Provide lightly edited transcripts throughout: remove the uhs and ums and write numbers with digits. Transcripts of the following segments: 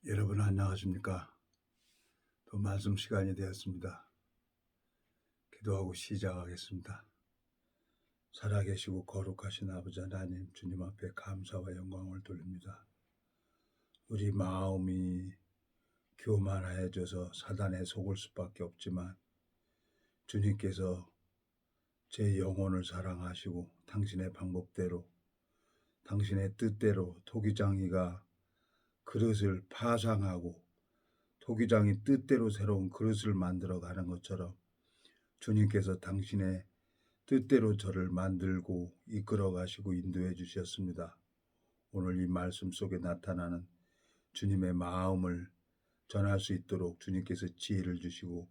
여러분 안녕하십니까? 또 말씀 시간이 되었습니다. 기도하고 시작하겠습니다. 살아계시고 거룩하신 아버지 하나님, 주님 앞에 감사와 영광을 돌립니다. 우리 마음이 교만해져서 사단에 속을 수밖에 없지만 주님께서 제 영혼을 사랑하시고 당신의 방법대로, 당신의 뜻대로 토기장이가 그릇을 파상하고 토기장이 뜻대로 새로운 그릇을 만들어 가는 것처럼 주님께서 당신의 뜻대로 저를 만들고 이끌어 가시고 인도해 주셨습니다. 오늘 이 말씀 속에 나타나는 주님의 마음을 전할 수 있도록 주님께서 지혜를 주시고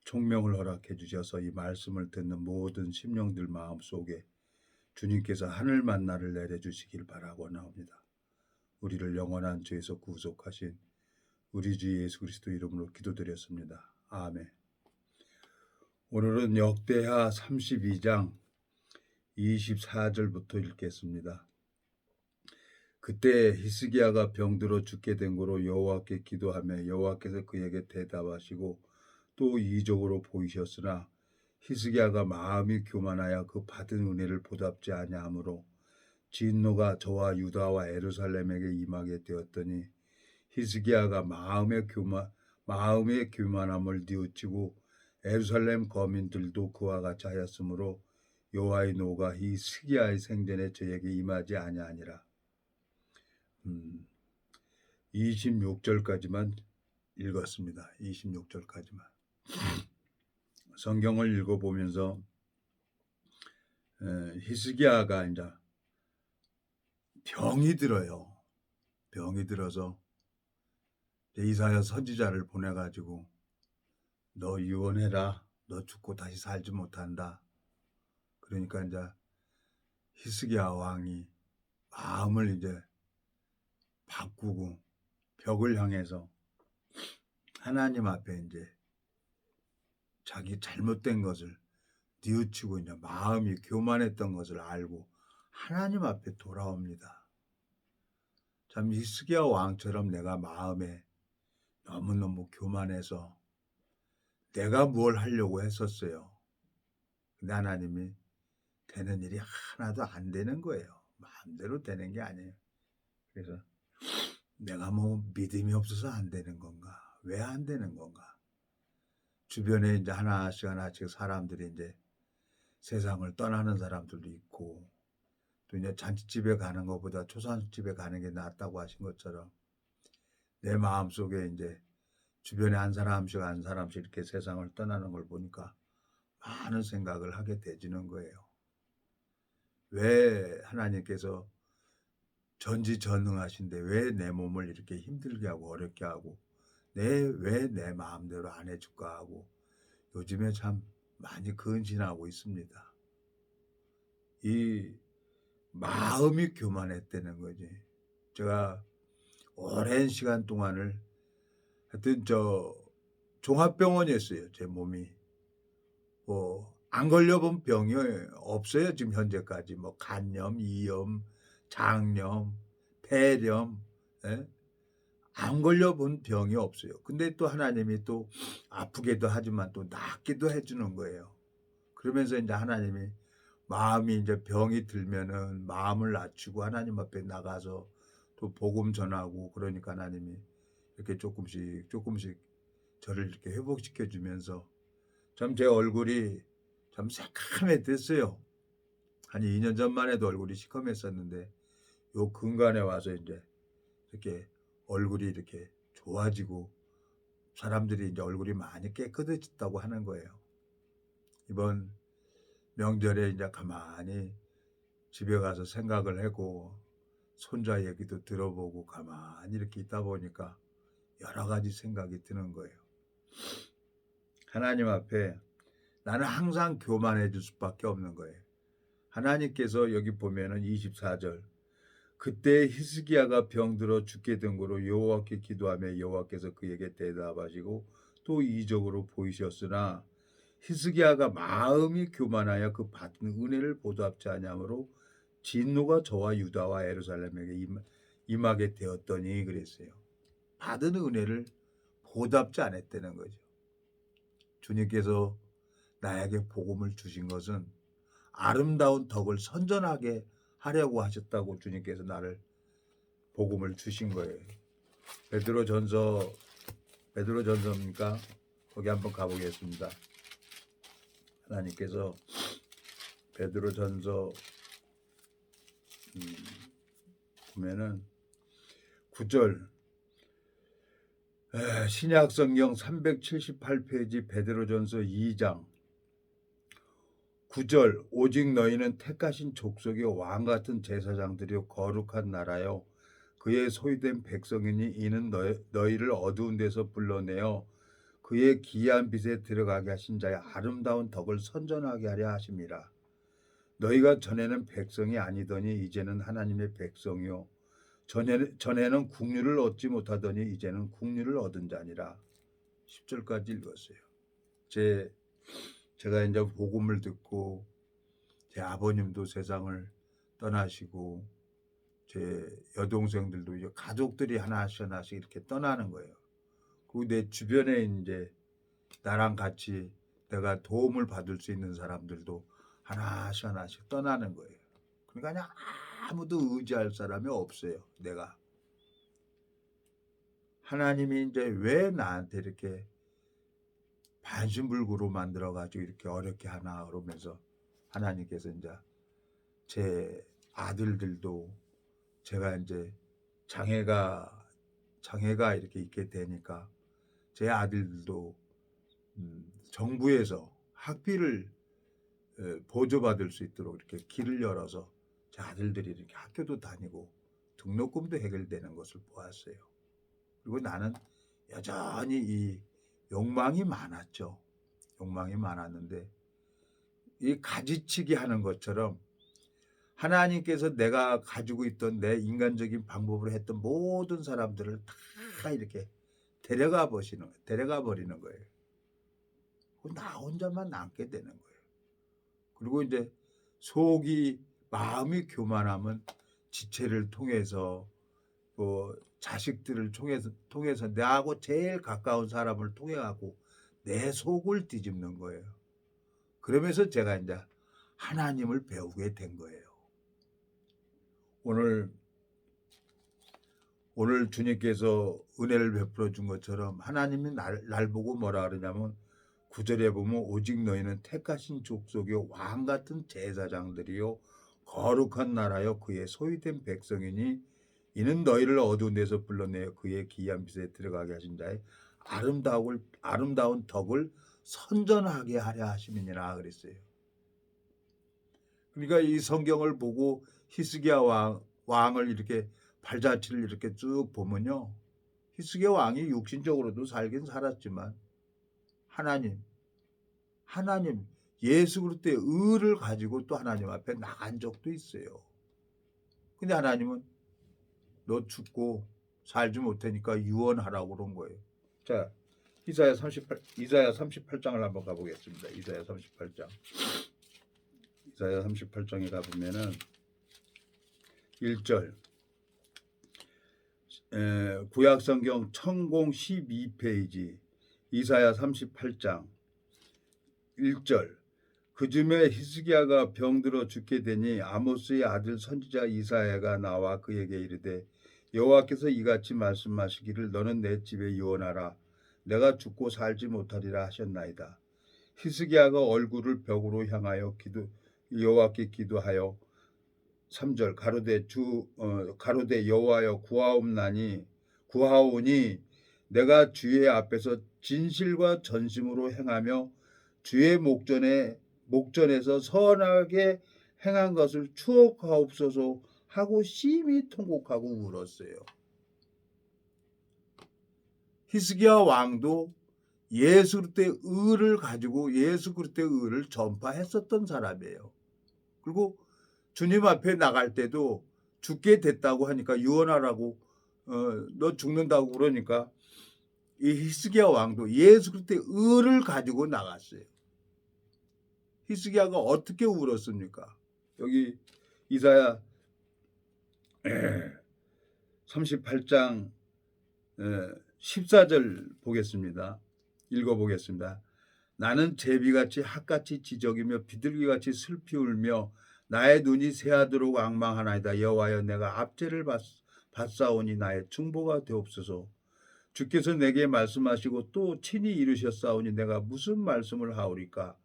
총명을 허락해 주셔서 이 말씀을 듣는 모든 심령들 마음 속에 주님께서 하늘 만나를 내려주시길 바라고 나옵니다. 우리를 영원한 죄에서 구속하신 우리 주 예수 그리스도 이름으로 기도드렸습니다. 아멘. 오늘은 역대하 32장 24절부터 읽겠습니다. 그때 히스기야가 병들어 죽게 된 고로 여호와께 기도하며 여호와께서 그에게 대답하시고 또 이적으로 보이셨으나 히스기야가 마음이 교만하여 그 받은 은혜를 보답지 아니하므로 진노가 저와 유다와 예루살렘에게 임하게 되었더니 히스기야가 마음의 교만함을 뉘우치고 예루살렘 거민들도 그와 같이 하였으므로 여호와의 노가 히스기야의 생전에 저에게 임하지 아니하니라. 26절까지만 읽었습니다. 26절까지만. 성경을 읽어보면서 히스기야가 이제 병이 들어요. 병이 들어서 이사야 선지자를 보내가지고 너 유언해라. 너 죽고 다시 살지 못한다. 그러니까 이제 히스기야 왕이 마음을 이제 바꾸고 벽을 향해서 하나님 앞에 이제 자기 잘못된 것을 뉘우치고 이제 마음이 교만했던 것을 알고 하나님 앞에 돌아옵니다. 참 히스기야 왕처럼 내가 마음에 너무너무 교만해서 내가 뭘 하려고 했었어요. 근데 하나님이 되는 일이 하나도 안 되는 거예요. 마음대로 되는 게 아니에요. 그래서 내가 뭐 믿음이 없어서 안 되는 건가? 왜 안 되는 건가? 주변에 이제 하나씩 사람들이 이제 세상을 떠나는 사람들도 있고 또 이제 잔치집에 가는 것보다 초상집에 가는 게 낫다고 하신 것처럼 내 마음속에 이제 주변에 한 사람씩 이렇게 세상을 떠나는 걸 보니까 많은 생각을 하게 되지는 거예요. 왜 하나님께서 전지전능하신데 왜 내 몸을 이렇게 힘들게 하고 어렵게 하고 왜 내 마음대로 안 해줄까 하고 요즘에 참 많이 근심하고 있습니다. 이 마음이 교만했다는 거지. 제가 오랜 시간 동안을 하여튼 종합병원이었어요. 제 몸이. 안 걸려본 병이 없어요. 지금 현재까지. 간염, 이염, 장염, 폐렴, 예? 안 걸려본 병이 없어요. 근데 또 하나님이 또 아프게도 하지만 또 낫기도 해주는 거예요. 그러면서 이제 하나님이 마음이 이제 병이 들면은 마음을 낮추고 하나님 앞에 나가서 또 복음 전하고 그러니까 하나님이 이렇게 조금씩 저를 이렇게 회복시켜 주면서 참 제 얼굴이 참 새카매됐어요. 한 2년 전만 해도 얼굴이 시커맸었는데 요 근간에 와서 이제 이렇게 얼굴이 이렇게 좋아지고 사람들이 이제 얼굴이 많이 깨끗해졌다고 하는 거예요. 이번 명절에 이제 가만히 집에 가서 생각을 하고 손자 얘기도 들어보고 가만히 이렇게 있다 보니까 여러 가지 생각이 드는 거예요. 하나님 앞에 나는 항상 교만해질 수밖에 없는 거예요. 하나님께서 여기 보면은 24절 그때 히스기야가 병들어 죽게 된 고로 여호와께 기도하며 여호와께서 그에게 대답하시고 또 이적으로 보이셨으나 히스기야가 마음이 교만하여 그 받은 은혜를 보답지 아니하므로 진노가 저와 유다와 예루살렘에게 임하게 되었더니 그랬어요. 받은 은혜를 보답지 않았다는 거죠. 주님께서 나에게 복음을 주신 것은 아름다운 덕을 선전하게 하려고 하셨다고 주님께서 나를 복음을 주신 거예요. 베드로전서입니까? 거기 한번 가보겠습니다. 하나님께서 베드로전서 보면은 9절 신약성경 378페이지 베드로전서 2장 9절 오직 너희는 택하신 족속의 왕같은 제사장들이요 거룩한 나라요 그의 소유된 백성이니 이는 너희를 어두운 데서 불러내어 그의 기이한 빛에 들어가게 하신 자의 아름다운 덕을 선전하게 하려 하심이라. 너희가 전에는 백성이 아니더니 이제는 하나님의 백성이요 전에는 국류를 얻지 못하더니 이제는 국류를 얻은 자니라. 10절까지 읽었어요. 제가 이제 복음을 듣고 제 아버님도 세상을 떠나시고 제 여동생들도 이제 가족들이 하나씩 이렇게 떠나는 거예요. 그리고 내 주변에 이제 나랑 같이 내가 도움을 받을 수 있는 사람들도 하나씩 떠나는 거예요. 그러니까 그냥 아무도 의지할 사람이 없어요. 내가 하나님이 이제 왜 나한테 이렇게 반신불구로 만들어가지고 이렇게 어렵게 하나 그러면서 하나님께서 이제 제 아들들도 제가 이제 장애가 이렇게 있게 되니까 제 아들들도 정부에서 학비를 보조받을 수 있도록 이렇게 길을 열어서 제 아들들이 이렇게 학교도 다니고 등록금도 해결되는 것을 보았어요. 그리고 나는 여전히 이 욕망이 많았죠. 욕망이 많았는데 이 가지치기 하는 것처럼 하나님께서 내가 가지고 있던 내 인간적인 방법으로 했던 모든 사람들을 다 이렇게 데려가 버리는 거예요. 나 혼자만 남게 되는 거예요. 그리고 이제 마음이 교만하면 지체를 통해서 자식들을 통해서 나하고 제일 가까운 사람을 통해 갖고 내 속을 뒤집는 거예요. 그러면서 제가 이제 하나님을 배우게 된 거예요. 오늘 주님께서 은혜를 베풀어 준 것처럼 하나님이 날 보고 뭐라 그러냐면 9절에 보면 오직 너희는 택하신 족속이요 왕 같은 제사장들이요 거룩한 나라요 그의 소유된 백성이니 이는 너희를 어두운 데서 불러내어 그의 기이한 빛에 들어가게 하신 자의 아름다운 덕을 선전하게 하려 하심이니라 그랬어요. 그러니까 이 성경을 보고 히스기야 왕을 이렇게 발자취를 이렇게 쭉 보면요. 히스기야 왕이 육신적으로도 살긴 살았지만 하나님 예수 그리스도의 의를 가지고 또 하나님 앞에 나간 적도 있어요. 근데 하나님은 너 죽고 살지 못하니까 유언하라고 그런 거예요. 자, 이사야 38장을 한번 가보겠습니다. 이사야 38장에 가보면은 1절 구약성경 천공 12페이지 이사야 38장 1절 그쯤에 히스기야가 병들어 죽게 되니 아모스의 아들 선지자 이사야가 나와 그에게 이르되 여호와께서 이같이 말씀하시기를 너는 내 집에 유언하라 내가 죽고 살지 못하리라 하셨나이다. 히스기야가 얼굴을 벽으로 향하여 여호와께 기도하여 3절 가로되 여호와여 구하오니 내가 주의 앞에서 진실과 전심으로 행하며 주의 목전에서 선하게 행한 것을 추억하옵소서 하고 심히 통곡하고 울었어요. 히스기야 왕도 예수 그리스도의 의를 가지고 예수 그리스도의 의를 전파했었던 사람이에요. 그리고 주님 앞에 나갈 때도 죽게 됐다고 하니까 유언하라고 너 죽는다고 그러니까 이 히스기야 왕도 예수 그리스도의 의를 가지고 나갔어요. 히스기야가 어떻게 울었습니까? 여기 이사야 38장 14절 보겠습니다. 읽어보겠습니다. 나는 제비같이 핫같이 지적이며 비둘기같이 슬피 울며 나의 눈이 새하도록 앙망하나이다. 여호와여, 내가 압제를 받사오니 나의 중보가 되옵소서. 주께서 내게 말씀하시고 또 친히 이루셨사오니 내가 무슨 말씀을 하오리까.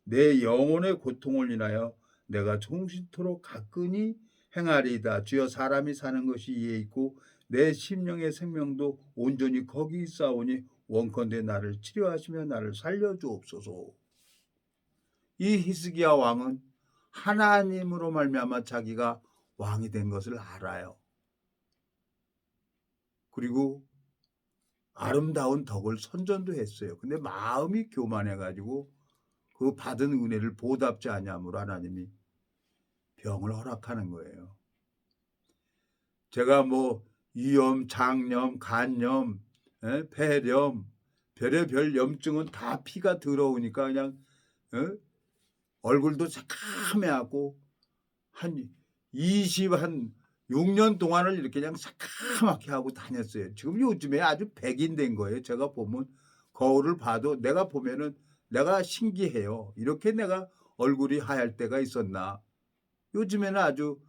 내 영혼의 고통을 인하여 내가 종신토록 가끈히 행하리이다. 주여, 사람이 사는 것이 이에 있고 내 심령의 생명도 온전히 거기 있사오니 원컨대 나를 치료하시며 나를 살려주옵소서. 이 히스기야 왕은 하나님으로 말미암아 자기가 왕이 된 것을 알아요. 그리고 아름다운 덕을 선전도 했어요. 근데 마음이 교만해가지고 그 받은 은혜를 보답지 아니함으로 하나님이 병을 허락하는 거예요. 제가 뭐 위염, 장염, 간염, 폐렴, 별의별 염증은 다 피가 들어오니까 그냥 얼굴도 새카매하고 한 6년 동안을 이렇게 그냥 새카맣게 하고 다녔어요. 지금 요즘에 아주 백인 된 거예요. 제가 보면 거울을 봐도 내가 보면은 내가 신기해요. 이렇게 내가 얼굴이 하얄 때가 있었나. 요즘에는 아주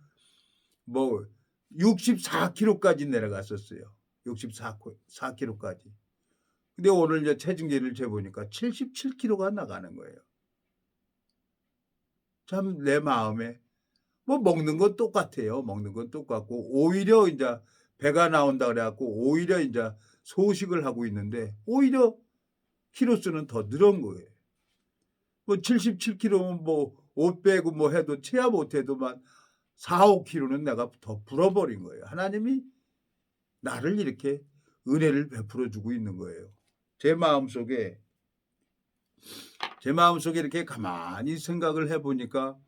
뭐 64kg까지 내려갔었어요. 64kg까지. 근데 오늘 이제 체중계를 재보니까 77kg가 나가는 거예요. 참 내 마음에 뭐 먹는 건 똑같아요. 먹는 건 똑같고 오히려 이제 배가 나온다 그래갖고 오히려 이제 소식을 하고 있는데 오히려 키로수는 더 늘은 거예요. 뭐 77kg면 뭐 옷 빼고 뭐 해도 체야 못해도만 4, 5kg는 내가 더 불어버린 거예요. 하나님이 나를 이렇게 은혜를 베풀어 주고 있는 거예요. 제 마음속에 이렇게 가만히 생각을 해보니까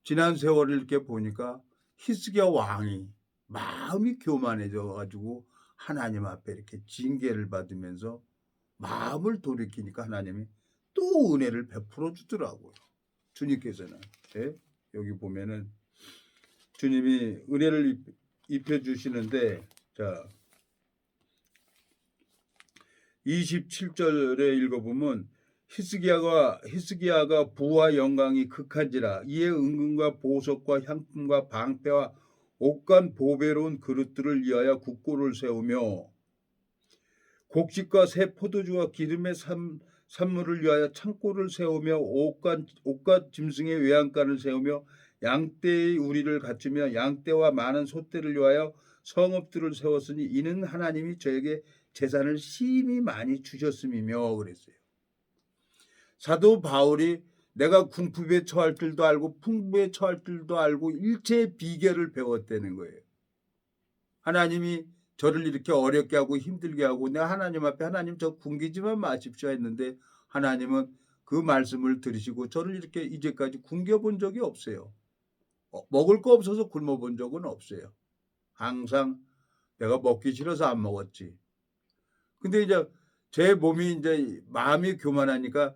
지난 세월을 이렇게 보니까 히스기야 왕이 마음이 교만해져 가지고 하나님 앞에 이렇게 징계를 받으면서 마음을 돌이키니까 하나님이 또 은혜를 베풀어 주더라고요. 주님께서는. 여기 보면은 주님이 은혜를 입혀 주시는데, 자 27절에 읽어보면 히스기야가 부와 영광이 극한지라. 이에 은금과 보석과 향품과 방패와 옷간 보배로운 그릇들을 위하여 국고를 세우며 곡식과 새 포도주와 기름의 산물을 위하여 창고를 세우며 옷과 짐승의 외양간을 세우며 양떼의 우리를 갖추며 양떼와 많은 소떼를 위하여 성읍들을 세웠으니 이는 하나님이 저에게 재산을 심히 많이 주셨음이며 그랬어요. 사도 바울이 내가 궁핍에 처할 줄도 알고 풍부에 처할 줄도 알고 일체의 비결을 배웠다는 거예요. 하나님이 저를 이렇게 어렵게 하고 힘들게 하고 내가 하나님 앞에 하나님 저 굶기지만 마십시오 했는데 하나님은 그 말씀을 들으시고 저를 이렇게 이제까지 굶겨본 적이 없어요. 먹을 거 없어서 굶어본 적은 없어요. 항상 내가 먹기 싫어서 안 먹었지. 근데 이제 제 몸이 이제 마음이 교만하니까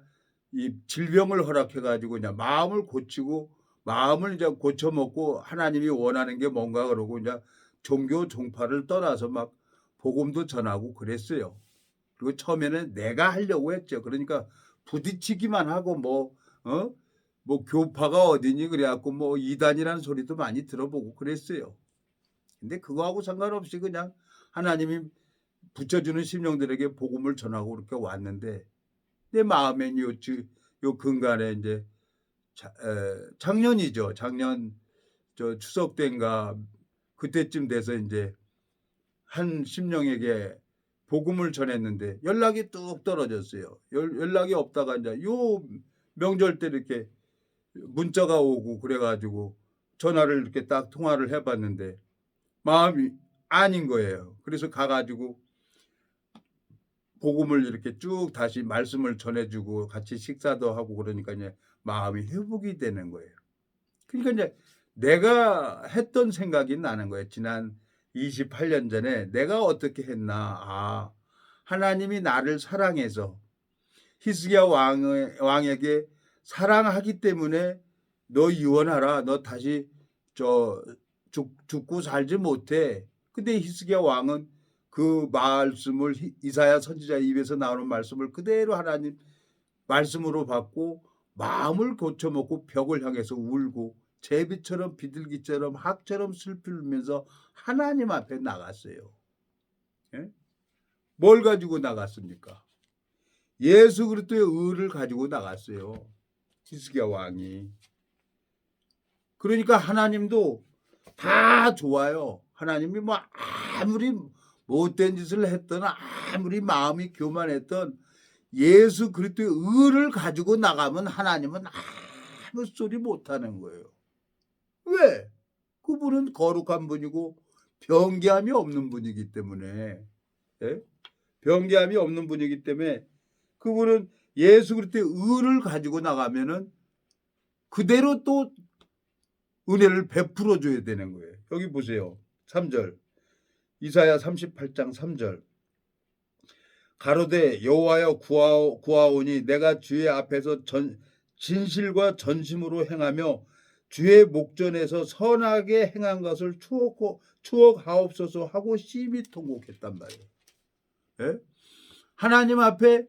이 질병을 허락해 가지고 그냥 마음을 고치고 마음을 이제 고쳐 먹고 하나님이 원하는 게 뭔가 그러고 이제 종교 종파를 떠나서 막 복음도 전하고 그랬어요. 그리고 처음에는 내가 하려고 했죠. 그러니까 부딪히기만 하고 뭐 교파가 어디니 그래갖고 뭐 이단이라는 소리도 많이 들어보고 그랬어요. 근데 그거하고 상관없이 그냥 하나님이 붙여주는 심령들에게 복음을 전하고 그렇게 왔는데 내 마음엔 요 근간에 이제 작년이죠. 작년 저 추석 때인가 그때쯤 돼서 이제 한 심령에게 복음을 전했는데 연락이 뚝 떨어졌어요. 연락이 없다가 이제 요 명절 때 이렇게 문자가 오고 그래가지고 전화를 이렇게 딱 통화를 해봤는데 마음이 아닌 거예요. 그래서 가가지고 복음을 이렇게 쭉 다시 말씀을 전해주고 같이 식사도 하고 그러니까 이제 마음이 회복이 되는 거예요. 그러니까 이제 내가 했던 생각이 나는 거예요. 지난 28년 전에 내가 어떻게 했나. 하나님이 나를 사랑해서 히스기야 왕에게 사랑하기 때문에 너 유언하라. 너 다시 죽고 살지 못해. 근데 히스기야 왕은 그 말씀을 이사야 선지자의 입에서 나오는 말씀을 그대로 하나님 말씀으로 받고 마음을 고쳐먹고 벽을 향해서 울고 제비처럼 비둘기처럼 학처럼 슬피 울면서 하나님 앞에 나갔어요. 예? 뭘 가지고 나갔습니까? 예수 그리스도의 의를 가지고 나갔어요. 히스기야 왕이. 그러니까 하나님도 다 좋아요. 하나님이 뭐 아무리 못된 짓을 했던, 아무리 마음이 교만했던 예수 그리스도의 의를 가지고 나가면 하나님은 아무 소리 못하는 거예요. 왜? 그분은 거룩한 분이고 변개함이 없는 분이기 때문에, 예? 변개함이 없는 분이기 때문에 그분은 예수 그리스도의 의를 가지고 나가면은 그대로 또 은혜를 베풀어 줘야 되는 거예요. 여기 보세요. 3절. 이사야 38장 3절. 가로되 여호와여 구하오니 내가 주의 앞에서 진실과 전심으로 행하며 주의 목전에서 선하게 행한 것을 추억하옵소서 하고 심히 통곡했단 말이에요. 예? 하나님 앞에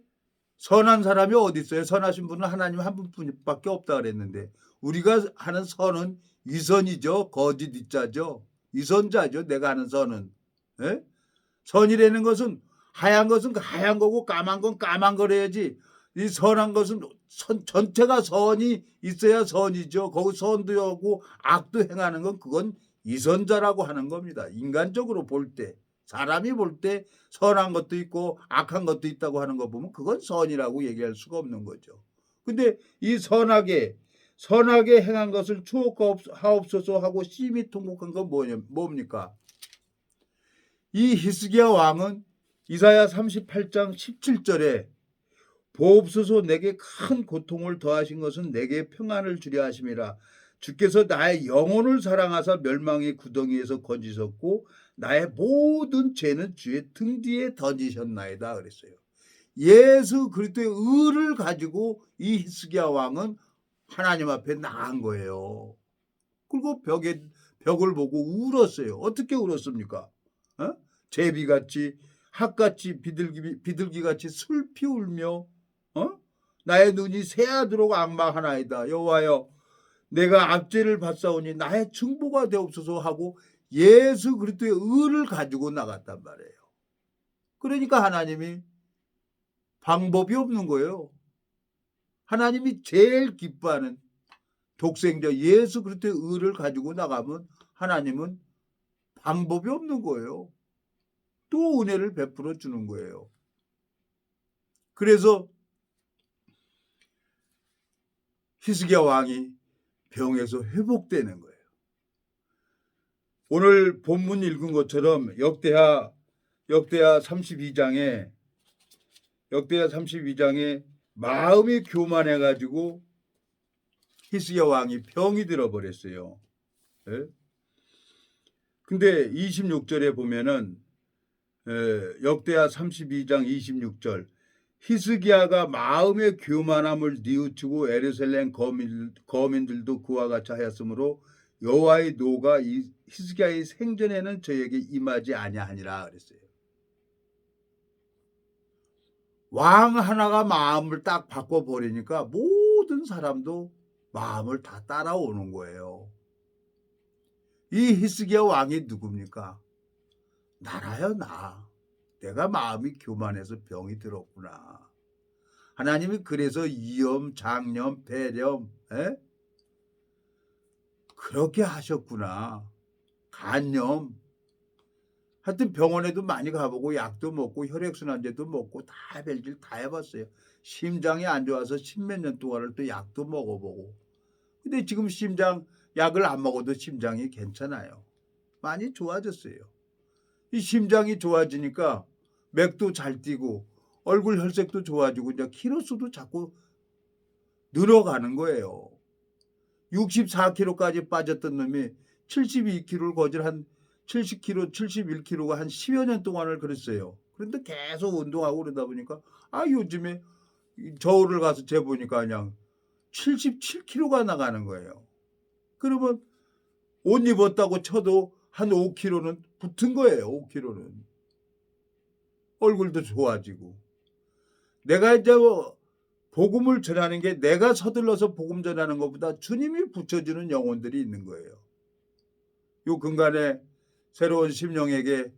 선한 사람이 어디 있어요? 선하신 분은 하나님 한 분밖에 없다 그랬는데 우리가 하는 선은 위선이죠. 거짓 이자죠. 위선자죠. 내가 하는 선은. 예? 선이라는 것은 하얀 것은 하얀 거고 까만 건 까만 거래야지. 이 선한 것은 전체가 선이 있어야 선이죠. 거기 선도 하고 악도 행하는 건 그건 위선자라고 하는 겁니다. 인간적으로 볼 때. 사람이 볼 때 선한 것도 있고 악한 것도 있다고 하는 거 보면 그건 선이라고 얘기할 수가 없는 거죠. 근데 이 선하게 행한 것을 추억하옵소서 하고 심히 통곡한 건 뭡니까? 이 히스기야 왕은 이사야 38장 17절에 보옵소서 내게 큰 고통을 더하신 것은 내게 평안을 주려 하심이라. 주께서 나의 영혼을 사랑하사 멸망의 구덩이에서 건지셨고 나의 모든 죄는 주의 등 뒤에 던지셨나이다 그랬어요. 예수 그리스도의 의를 가지고 이 히스기야 왕은 하나님 앞에 나간 거예요. 그리고 벽을 보고 울었어요. 어떻게 울었습니까? 제비같이 학같이 비둘기같이 슬피 울며 나의 눈이 새하도록 악마하나이다. 여호와여 내가 압제를 받사오니 나의 중보가 되옵소서 하고 예수 그리스도의 의를 가지고 나갔단 말이에요. 그러니까 하나님이 방법이 없는 거예요. 하나님이 제일 기뻐하는 독생자 예수 그리스도의 의를 가지고 나가면 하나님은 방법이 없는 거예요. 또 은혜를 베풀어 주는 거예요. 그래서 히스기야 왕이 병에서 회복되는 거예요. 오늘 본문 읽은 것처럼 역대하 32장에 마음이 교만해 가지고 히스기야 왕이 병이 들어버렸어요. 예? 근데 26절에 보면은 역대하 32장 26절 히스기야가 마음의 교만함을 뉘우치고 예루살렘 거민들도 그와 같이 하였으므로 여호와의 노가 히스기야의 생전에는 저에게 임하지 아니하니라 그랬어요. 왕 하나가 마음을 딱 바꿔버리니까 모든 사람도 마음을 다 따라오는 거예요. 이 히스기야 왕이 누굽니까? 나라요, 나. 내가 마음이 교만해서 병이 들었구나. 하나님이 그래서 이염, 장염, 폐렴 그렇게 하셨구나. 간염. 하여튼 병원에도 많이 가보고 약도 먹고 혈액순환제도 먹고 다 별짓 다 해봤어요. 심장이 안 좋아서 십몇 년 동안을 또 약도 먹어보고. 근데 지금 심장 약을 안 먹어도 심장이 괜찮아요. 많이 좋아졌어요. 이 심장이 좋아지니까 맥도 잘 뛰고 얼굴 혈색도 좋아지고 이제 키로수도 자꾸 늘어가는 거예요. 64kg까지 빠졌던 놈이 72kg를 거질 한 70kg, 71kg가 한 10여 년 동안을 그랬어요. 그런데 계속 운동하고 그러다 보니까 요즘에 저울을 가서 재보니까 그냥 77kg가 나가는 거예요. 그러면 옷 입었다고 쳐도 한 5kg는 붙은 거예요. 5kg는. 얼굴도 좋아지고. 내가 이제 복음을 전하는 게 내가 서둘러서 복음 전하는 것보다 주님이 붙여주는 영혼들이 있는 거예요. 요 근간에 새로운 심령에게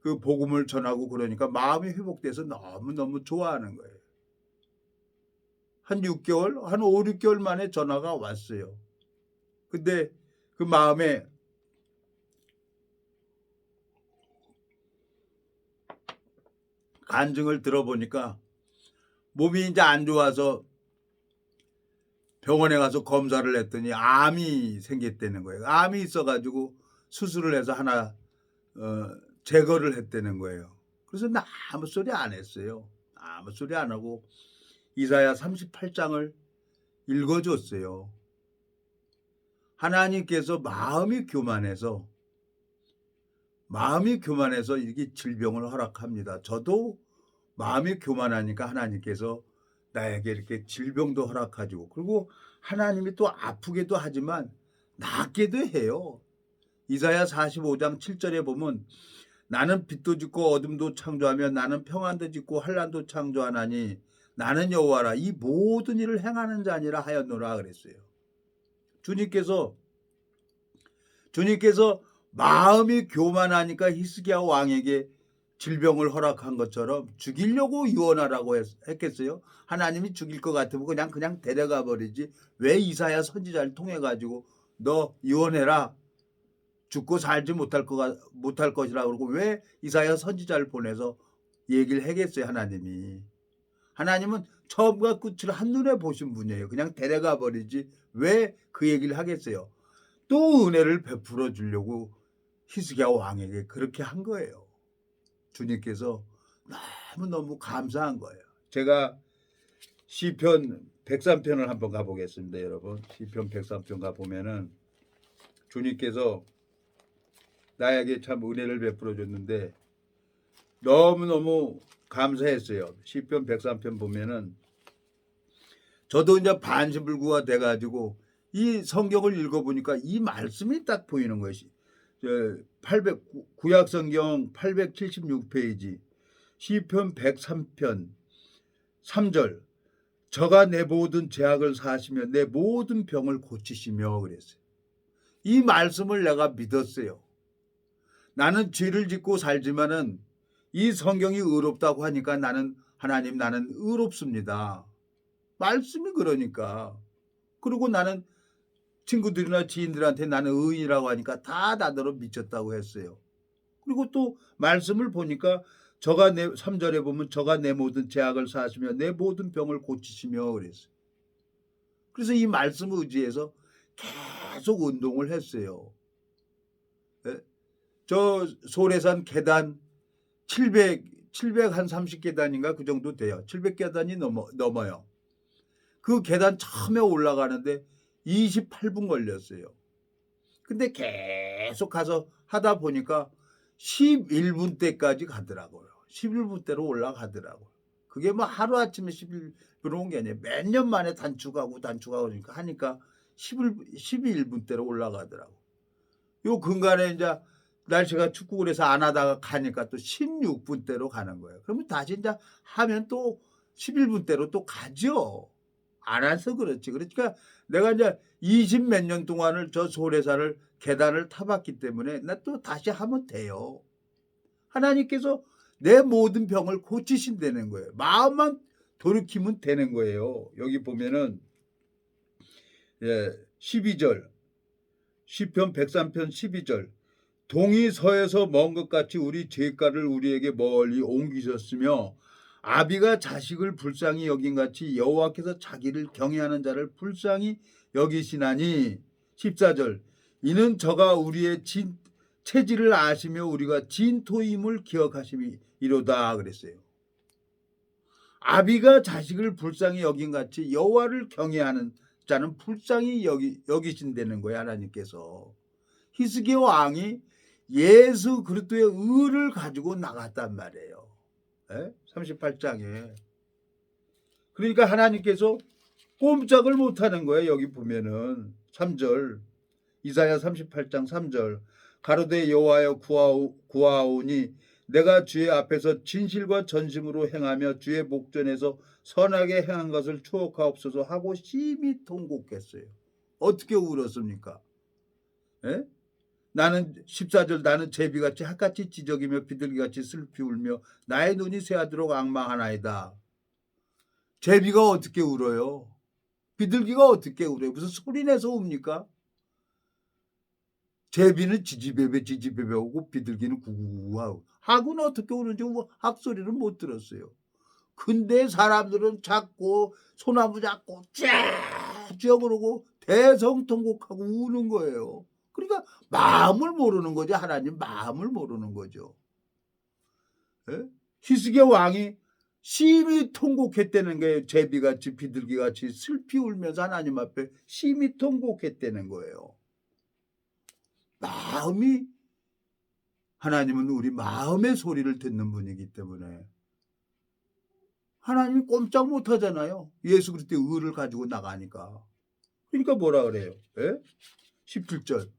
그 복음을 전하고 그러니까 마음이 회복돼서 너무너무 좋아하는 거예요. 한 6개월, 한 5, 6개월 만에 전화가 왔어요. 근데 그 마음에 간증을 들어보니까 몸이 이제 안 좋아서 병원에 가서 검사를 했더니 암이 생겼다는 거예요. 암이 있어가지고 수술을 해서 하나 제거를 했다는 거예요. 그래서 나 아무 소리 안 했어요. 아무 소리 안 하고 이사야 38장을 읽어줬어요. 하나님께서 마음이 교만해서 이게 질병을 허락합니다. 저도 마음이 교만하니까 하나님께서 나에게 이렇게 질병도 허락하시고, 그리고 하나님이 또 아프게도 하지만 낫게도 해요. 이사야 45장 7절에 보면 나는 빛도 짓고 어둠도 창조하며 나는 평안도 짓고 환난도 창조하나니 나는 여호와라 이 모든 일을 행하는 자니라 하였노라 그랬어요. 주님께서 마음이 교만하니까 히스기야 왕에게 질병을 허락한 것처럼 죽이려고 유언하라고 했겠어요? 하나님이 죽일 것 같으면 그냥 데려가 버리지. 왜 이사야 선지자를 통해 가지고 너 유언해라. 죽고 살지 못할 것이라 그러고 왜 이사야 선지자를 보내서 얘기를 하겠어요, 하나님이. 하나님은 처음과 끝을 한눈에 보신 분이에요. 그냥 데려가 버리지 왜 그 얘기를 하겠어요? 또 은혜를 베풀어 주려고 히스기야 왕에게 그렇게 한 거예요. 주님께서 너무너무 감사한 거예요. 제가 시편 103편을 한번 가보겠습니다, 여러분. 시편 103편 가보면은 주님께서 나에게 참 은혜를 베풀어 줬는데 너무너무 감사했어요. 시편 103편 보면은 저도 이제 반신불구가 돼가지고 이 성경을 읽어보니까 이 말씀이 딱 보이는 것이 구약성경 876페이지 시편 103편 3절 저가 내 모든 죄악을 사하시며 내 모든 병을 고치시며 그랬어요. 이 말씀을 내가 믿었어요. 나는 죄를 짓고 살지만은 이 성경이 의롭다고 하니까 나는 하나님 나는 의롭습니다. 말씀이 그러니까. 그리고 나는 친구들이나 지인들한테 나는 의인이라고 하니까 다 나더러 미쳤다고 했어요. 그리고 또 말씀을 보니까 3절에 보면 저가 내 모든 죄악을 사하시며 내 모든 병을 고치시며 그랬어요. 그래서 이 말씀을 의지해서 계속 운동을 했어요. 저 소래산 계단 700한 30계단인가 그 정도 돼요. 700계단이 넘어요. 그 계단 처음에 올라가는데 28분 걸렸어요. 근데 계속 가서 하다 보니까 11분 때까지 가더라고요. 11분 때로 올라가더라고요. 그게 뭐 하루아침에 11분 온 게 아니에요. 몇 년 만에 단축하고 그러니까 하니까 12분 때로 올라가더라고요. 요 근간에 이제 날씨가 춥고 그래서 안 하다가 가니까 또 16분 때로 가는 거예요. 그러면 다시 이제 하면 또 11분 때로 또 가죠. 안 해서 그렇지. 그러니까 내가 이제 20 몇 년 동안을 저 소래산을 계단을 타봤기 때문에 나 또 다시 하면 돼요. 하나님께서 내 모든 병을 고치신다는 거예요. 마음만 돌이키면 되는 거예요. 여기 보면은 12절 시편 103편 12절 동이 서에서 먼 것 같이 우리 죄가를 우리에게 멀리 옮기셨으며 아비가 자식을 불쌍히 여긴 같이 여호와께서 자기를 경외하는 자를 불쌍히 여기시나니 14절 이는 저가 우리의 체질을 아시며 우리가 진토임을 기억하심이로다 그랬어요. 아비가 자식을 불쌍히 여긴 같이 여호와를 경외하는 자는 불쌍히 여기신다는 거예요. 하나님께서. 히스기야 왕이 예수 그리스도의 의를 가지고 나갔단 말이에요. 38장에. 그러니까 하나님께서 꼼짝을 못하는 거예요. 여기 보면은 3절 이사야 38장 3절 가로되 여호와여 구하오니 내가 주의 앞에서 진실과 전심으로 행하며 주의 목전에서 선하게 행한 것을 추억하옵소서 하고 심히 통곡했어요. 어떻게 울었습니까? 예? 나는 14절 나는 제비같이 핫같이 지저귀며 비둘기같이 슬피 울며 나의 눈이 새하도록 앙망하나이다. 제비가 어떻게 울어요? 비둘기가 어떻게 울어요? 무슨 소리내서 웁니까? 제비는 지지배배 오고 비둘기는 구구구하고 학은 어떻게 우는지 학소리를 못 들었어요. 근데 사람들은 자꾸 소나무 잡고 쫙 그러고 대성통곡하고 우는 거예요. 그러니까 마음을 모르는 거죠. 하나님 마음을 모르는 거죠. 예? 히스기야 왕이 심히 통곡했다는 거예요. 제비같이 비둘기같이 슬피 울면서 하나님 앞에 심히 통곡했다는 거예요. 마음이 하나님은 우리 마음의 소리를 듣는 분이기 때문에 하나님이 꼼짝 못하잖아요. 예수 그리스도의 의를 가지고 나가니까. 그러니까 뭐라 그래요? 예? 17절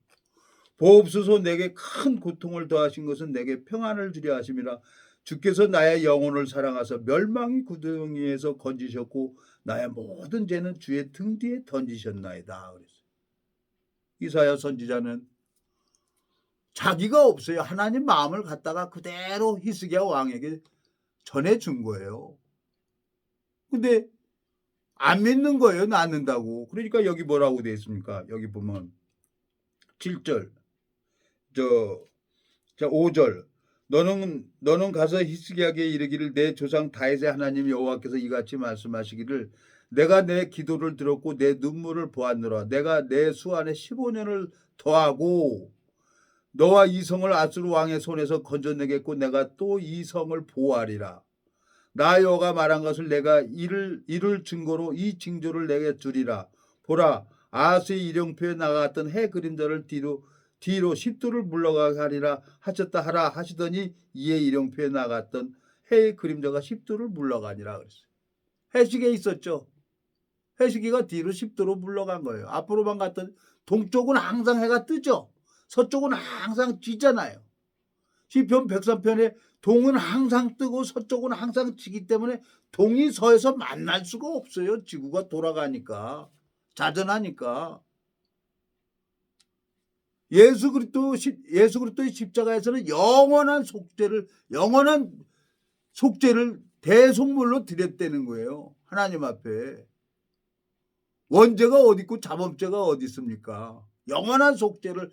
보옵소서 내게 큰 고통을 더하신 것은 내게 평안을 주려 하심이라. 주께서 나의 영혼을 사랑하사 멸망의 구덩이에서 건지셨고 나의 모든 죄는 주의 등 뒤에 던지셨나이다. 그랬어요. 이사야 선지자는 자기가 없어요. 하나님 마음을 갖다가 그대로 히스기야 왕에게 전해준 거예요. 근데 안 믿는 거예요. 낳는다고. 그러니까 여기 뭐라고 되어 있습니까? 여기 보면 7절 5절 너는 가서 히스기야에게 이르기를 내 조상 다윗의 하나님 여호와께서 이같이 말씀하시기를 내가 내 기도를 들었고 내 눈물을 보았노라. 내가 내 수 안에 15년을 더하고 너와 이 성을 아수르 왕의 손에서 건져내겠고 내가 또 이 성을 보호하리라. 나 여호와가 말한 것을 내가 이를 증거로 이 징조를 내게 주리라. 보라 아하스의 일용표에 나갔던 해 그림자를 뒤로 10도를 물러가게 하리라 하셨다 하라 하시더니 이에 일용표에 나갔던 해의 그림자가 10도를 물러가니라 그랬어요. 해시계에 있었죠. 해시계가 뒤로 10도로 물러간 거예요. 앞으로만 갔던 동쪽은 항상 해가 뜨죠. 서쪽은 항상 지잖아요. 시편 103편에 동은 항상 뜨고 서쪽은 항상 지기 때문에 동이 서에서 만날 수가 없어요. 지구가 돌아가니까. 자전하니까. 예수 그리스도의 십자가에서는 영원한 속죄를 대속물로 드렸다는 거예요. 하나님 앞에. 원죄가 어디 있고 자범죄가 어디 있습니까? 영원한 속죄를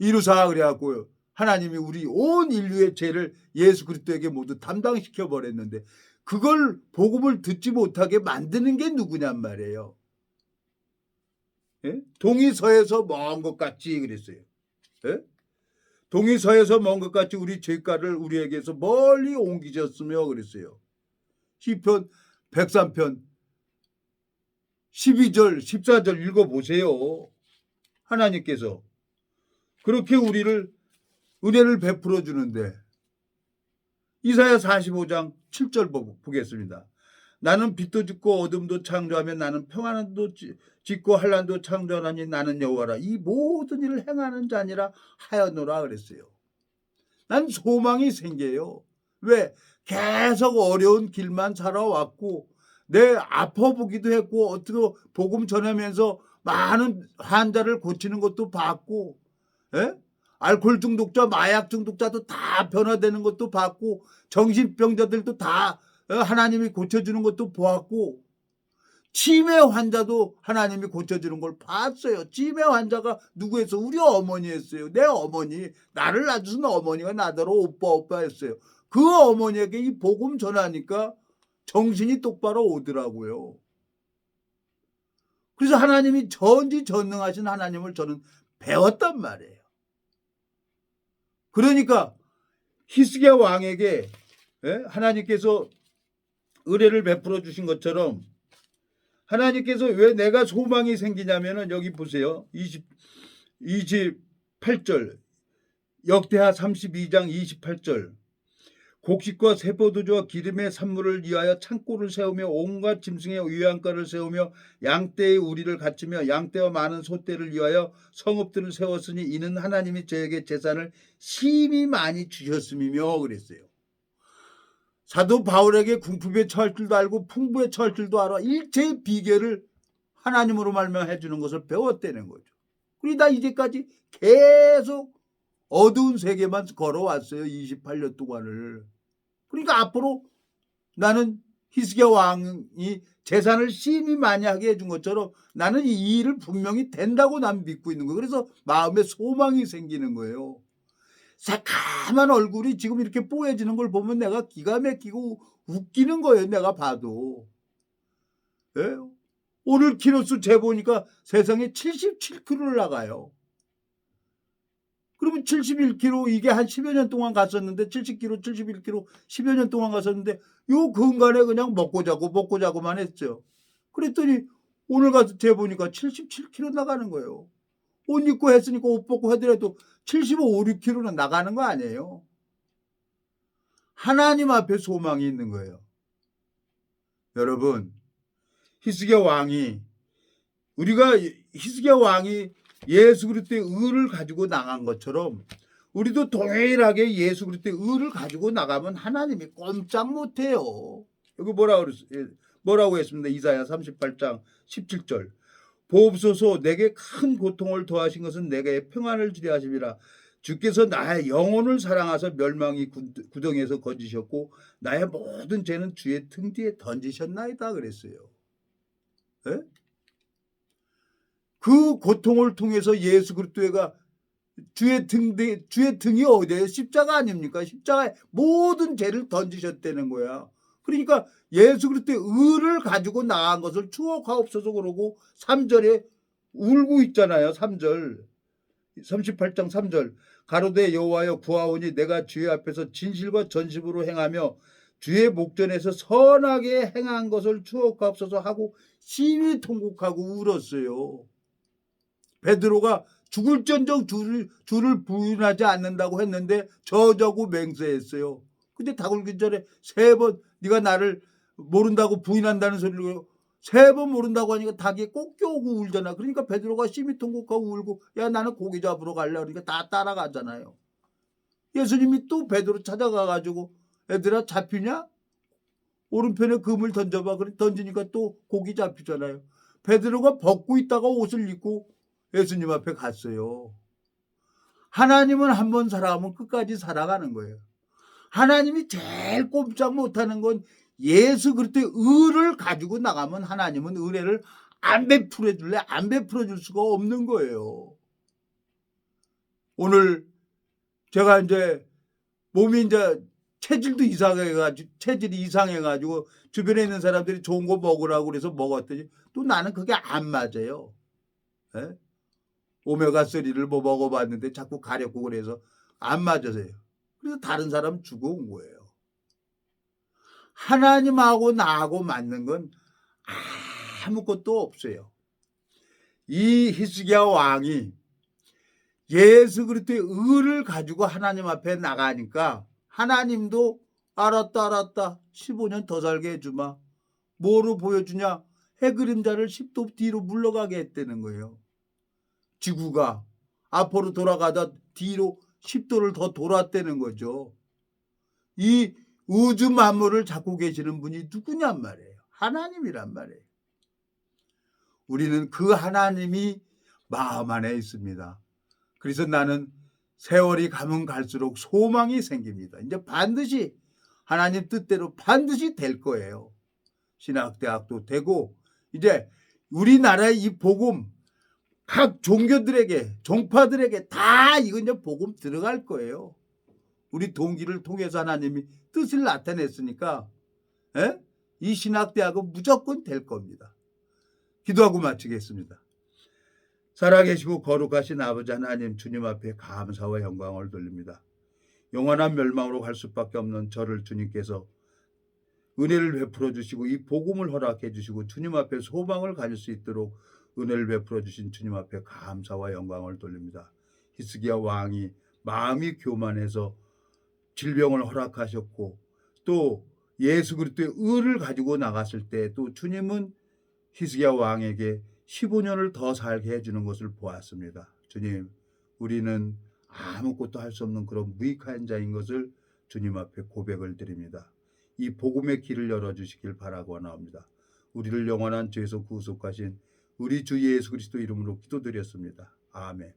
이루사 그래갖고요. 하나님이 우리 온 인류의 죄를 예수 그리스도에게 모두 담당시켜 버렸는데 그걸 복음을 듣지 못하게 만드는 게 누구냔 말이에요. 예? 동이 서에서 먼 것 같지 그랬어요. 예? 동이 서에서 먼 것 같이 우리 죄가를 우리에게서 멀리 옮기셨으며 그랬어요. 시편 103편 12절 14절 읽어보세요. 하나님께서 그렇게 우리를 은혜를 베풀어 주는데 이사야 45장 7절 보겠습니다. 나는 빛도 짓고 어둠도 창조하며 나는 평안도 짓고 한란도 창조하니 나는 여호와라. 이 모든 일을 행하는 자니라 하였노라 그랬어요. 난 소망이 생겨요. 왜? 계속 어려운 길만 살아왔고 내 아파보기도 했고 어떻게 복음 전하면서 많은 환자를 고치는 것도 봤고 예? 알코올 중독자, 마약 중독자도 다 변화되는 것도 봤고 정신병자들도 다 하나님이 고쳐주는 것도 보았고 치매 환자도 하나님이 고쳐주는 걸 봤어요. 치매 환자가 누구였어요? 우리 어머니였어요. 내 어머니, 나를 낳아준 어머니가 나더러 오빠 했어요. 그 어머니에게 이 복음 전하니까 정신이 똑바로 오더라고요. 그래서 하나님이 전지전능하신 하나님을 저는 배웠단 말이에요. 그러니까 히스기야 왕에게 하나님께서 은혜를 베풀어 주신 것처럼 하나님께서 왜 내가 소망이 생기냐면은 여기 보세요. 28절 역대하 32장 28절 곡식과 세포도주와 기름의 산물을 위하여 창고를 세우며 온갖 짐승의 위안가를 세우며 양떼의 우리를 갖추며 양떼와 많은 소떼를 위하여 성읍들을 세웠으니 이는 하나님이 저에게 재산을 심히 많이 주셨음이며 그랬어요. 사도 바울에게 궁핍에 처할 줄도 알고 풍부에 처할 줄도 알아 일체의 비결을 하나님으로 말미암아 해주는 것을 배웠다는 거죠. 그러다 이제까지 계속 어두운 세계만 걸어왔어요. 28년 동안을. 그러니까 앞으로 나는 히스기야 왕이 재산을 심히 많이 하게 해준 것처럼 나는 이 일을 분명히 된다고 난 믿고 있는 거예요. 그래서 마음에 소망이 생기는 거예요. 새카만 얼굴이 지금 이렇게 뽀얘지는 걸 보면 내가 기가 막히고 웃기는 거예요. 내가 봐도. 예? 오늘 키로수 재보니까 세상에 77kg를 나가요. 그러면 71kg 이게 한 10여 년 동안 갔었는데 70kg, 71kg 10여 년 동안 갔었는데 요 근간에 그냥 먹고 자고만 했죠. 그랬더니 오늘 가서 재보니까 77kg 나가는 거예요. 옷 입고 했으니까 옷 벗고 하더라도 75, 6kg는 나가는 거 아니에요. 하나님 앞에 소망이 있는 거예요. 여러분, 히스기야 왕이 예수 그리스도의 의를 가지고 나간 것처럼 우리도 동일하게 예수 그리스도의 의를 가지고 나가면 하나님이 꼼짝 못해요. 여기 뭐라고 했습니다. 이사야 38장 17절. 보옵소서 내게 큰 고통을 더하신 것은 내게 평안을 주려 하심이라. 주께서 나의 영혼을 사랑하사 멸망이 구덩이에서 건지셨고 나의 모든 죄는 주의 등 뒤에 던지셨나이다 그랬어요. 에? 그 고통을 통해서 예수 그리스도가 주의 등이 어디예요? 십자가 아닙니까? 십자가에 모든 죄를 던지셨다는 거야. 그러니까 예수 그리스도의 의를 가지고 나간 것을 추억하옵소서 그러고 3절에 울고 있잖아요. 3절 38장 3절 가로되 여호와여 구하오니 내가 주의 앞에서 진실과 전심으로 행하며 주의 목전에서 선하게 행한 것을 추억하옵소서 하고 심히 통곡하고 울었어요. 베드로가 죽을전정 주를 부인하지 않는다고 했는데 저자고 맹세했어요. 근데 다굴기 전에 3번 네가 나를 모른다고 부인한다는 소리를 3번 모른다고 하니까 닭이 꼭 껴오고 울잖아. 그러니까 베드로가 심히 통곡하고 울고 야 나는 고기 잡으러 갈래. 그러니까 다 따라가잖아요. 예수님이 또 베드로 찾아가가지고 얘들아 잡히냐? 오른편에 금을 던져봐. 그래 던지니까 또 고기 잡히잖아요. 베드로가 벗고 있다가 옷을 입고 예수님 앞에 갔어요. 하나님은 한 번 사랑하면 끝까지 살아가는 거예요. 하나님이 제일 꼼짝 못하는 건 예수 그리스도의 의를 가지고 나가면 하나님은 은혜를 안 베풀어 줄래? 안 베풀어 줄 수가 없는 거예요. 오늘 제가 이제 몸이 이제 체질이 이상해가지고 주변에 있는 사람들이 좋은 거 먹으라고 그래서 먹었더니 또 나는 그게 안 맞아요. 에? 오메가3를 뭐 먹어봤는데 자꾸 가렵고 그래서 안 맞아서요. 그래서 다른 사람 주고 온 거예요. 하나님하고 나하고 맞는 건 아무것도 없어요. 이 히스기야 왕이 예수 그리스도의 의를 가지고 하나님 앞에 나가니까 하나님도 알았다 15년 더 살게 해주마. 뭐로 보여주냐? 해 그림자를 10도 뒤로 물러가게 했다는 거예요. 지구가 앞으로 돌아가다 뒤로 10도를 더 돌았다는 거죠. 이 우주 만물을 잡고 계시는 분이 누구냔 말이에요. 하나님이란 말이에요. 우리는 그 하나님이 마음 안에 있습니다. 그래서 나는 세월이 가면 갈수록 소망이 생깁니다. 이제 반드시 하나님 뜻대로 반드시 될 거예요. 신학대학도 되고 이제 우리나라의 이 복음 각 종교들에게 종파들에게 다 이거 이제 복음 들어갈 거예요. 우리 동기를 통해서 하나님이 뜻을 나타냈으니까 이 신학대학은 무조건 될 겁니다. 기도하고 마치겠습니다. 살아계시고 거룩하신 아버지 하나님 주님 앞에 감사와 영광을 돌립니다. 영원한 멸망으로 갈 수밖에 없는 저를 주님께서 은혜를 베풀어 주시고 이 복음을 허락해 주시고 주님 앞에 소망을 가질 수 있도록 은혜를 베풀어 주신 주님 앞에 감사와 영광을 돌립니다. 히스기야 왕이 마음이 교만해서 질병을 허락하셨고 또 예수 그리스도의 의를 가지고 나갔을 때 또 주님은 히스기야 왕에게 15년을 더 살게 해주는 것을 보았습니다. 주님, 우리는 아무것도 할 수 없는 그런 무익한 자인 것을 주님 앞에 고백을 드립니다. 이 복음의 길을 열어주시길 바라고 원합니다. 우리를 영원한 죄에서 구속하신 우리 주 예수 그리스도 이름으로 기도드렸습니다. 아멘.